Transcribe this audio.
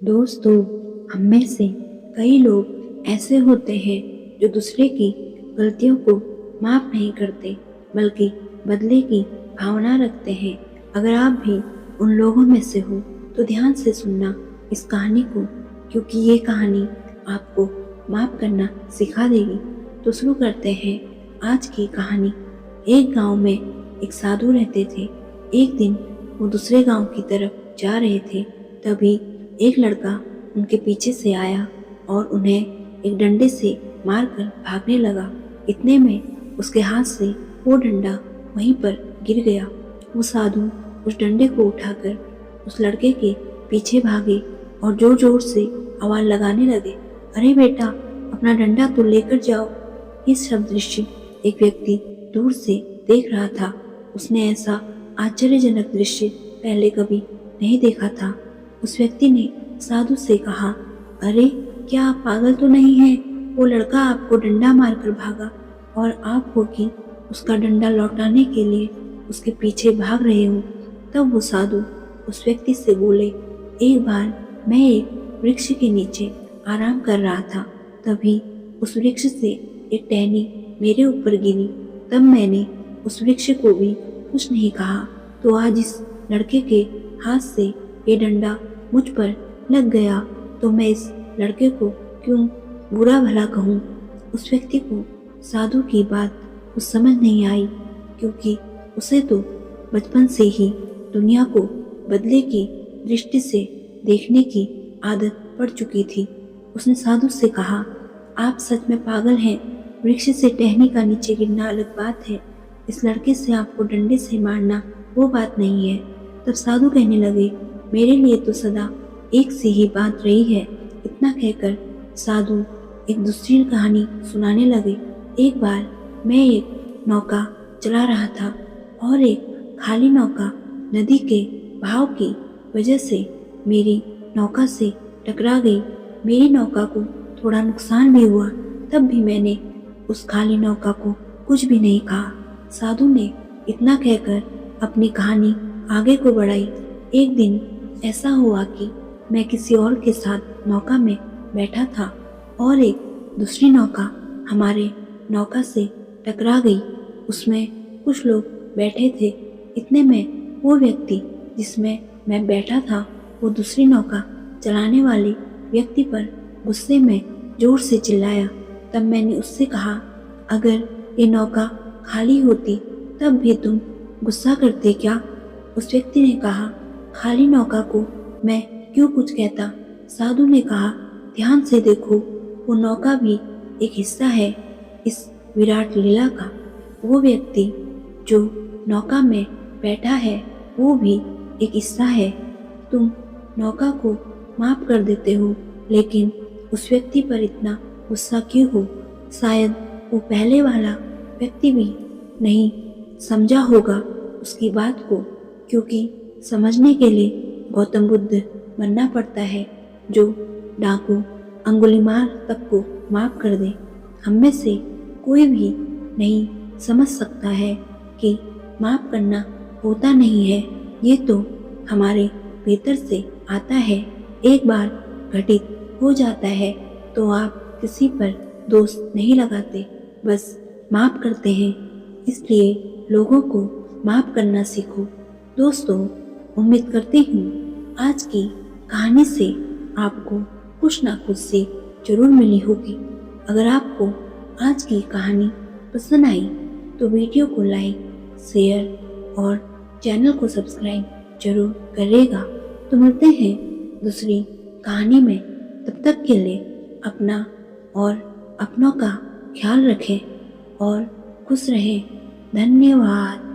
दोस्तों, हम में से कई लोग ऐसे होते हैं जो दूसरे की गलतियों को माफ नहीं करते, बल्कि बदले की भावना रखते हैं। अगर आप भी उन लोगों में से हो तो ध्यान से सुनना इस कहानी को, क्योंकि ये कहानी आपको माफ करना सिखा देगी। तो शुरू करते हैं आज की कहानी। एक गांव में एक साधु रहते थे। एक दिन वो दूसरे गांव की तरफ जा रहे थे, तभी एक लड़का उनके पीछे से आया और उन्हें एक डंडे से मारकर भागने लगा। इतने में उसके हाथ से वो डंडा वहीं पर गिर गया। वो साधु उस डंडे को उठाकर उस लड़के के पीछे भागे और जोर जोर से आवाज लगाने लगे, अरे बेटा, अपना डंडा तो लेकर जाओ। ये सब दृश्य एक व्यक्ति दूर से देख रहा था। उसने ऐसा आश्चर्यजनक दृश्य पहले कभी नहीं देखा था। उस व्यक्ति ने साधु से कहा, अरे क्या आप पागल तो नहीं हैं? वो लड़का आपको डंडा मारकर भागा और आप हो कि उसका डंडा लौटाने के लिए उसके पीछे भाग रहे हो। तब वो साधु उस व्यक्ति से बोले, एक बार मैं एक वृक्ष के नीचे आराम कर रहा था, तभी उस वृक्ष से एक टहनी मेरे ऊपर गिरी। तब मैंने उस वृक्ष को भी कुछ नहीं कहा, तो आज इस लड़के के हाथ से ये डंडा मुझ पर लग गया, तो मैं इस लड़के को क्यों बुरा भला कहूँ। उस व्यक्ति को साधु की बात कुछ समझ नहीं आई, क्योंकि उसे तो बचपन से ही दुनिया को बदले की दृष्टि से देखने की आदत पड़ चुकी थी। उसने साधु से कहा, आप सच में पागल हैं। वृक्ष से टहनी का नीचे गिरना अलग बात है, इस लड़के से आपको डंडे से मारना वो बात नहीं है। तब साधु कहने लगे, मेरे लिए तो सदा एक सी ही बात रही है। इतना कहकर साधु एक दूसरी कहानी सुनाने लगे। एक बार मैं एक नौका चला रहा था और एक खाली नौका नदी के बहाव की वजह से मेरी नौका से टकरा गई। मेरी नौका को थोड़ा नुकसान भी हुआ, तब भी मैंने उस खाली नौका को कुछ भी नहीं कहा। साधु ने इतना कहकर अपनी कहानी आगे को बढ़ाई। एक दिन ऐसा हुआ कि मैं किसी और के साथ नौका में बैठा था और एक दूसरी नौका हमारे नौका से टकरा गई। उसमें कुछ लोग बैठे थे। इतने में वो व्यक्ति जिसमें मैं बैठा था, वो दूसरी नौका चलाने वाले व्यक्ति पर गुस्से में जोर से चिल्लाया। तब मैंने उससे कहा, अगर ये नौका खाली होती तब भी तुम गुस्सा करते क्या? उस व्यक्ति ने कहा, खाली नौका को मैं क्यों कुछ कहता। साधु ने कहा, ध्यान से देखो, वो नौका भी एक हिस्सा है इस विराट लीला का। वो व्यक्ति जो नौका में बैठा है वो भी एक हिस्सा है। तुम नौका को माफ कर देते हो, लेकिन उस व्यक्ति पर इतना गुस्सा क्यों हो? शायद वो पहले वाला व्यक्ति भी नहीं समझा होगा उसकी बात को, क्योंकि समझने के लिए गौतम बुद्ध बनना पड़ता है, जो डाकू अंगुलीमाल तक को माफ कर दे। हम में से कोई भी नहीं समझ सकता है कि माफ करना होता नहीं है, ये तो हमारे भीतर से आता है। एक बार घटित हो जाता है तो आप किसी पर दोष नहीं लगाते, बस माफ करते हैं। इसलिए लोगों को माफ करना सीखो। दोस्तों, उम्मीद करती हूँ आज की कहानी से आपको कुछ ना कुछ सीख जरूर मिली होगी। अगर आपको आज की कहानी पसंद आई तो वीडियो को लाइक, शेयर और चैनल को सब्सक्राइब जरूर करिएगा। तो मिलते हैं दूसरी कहानी में। तब तक के लिए अपना और अपनों का ख्याल रखें और खुश रहें। धन्यवाद।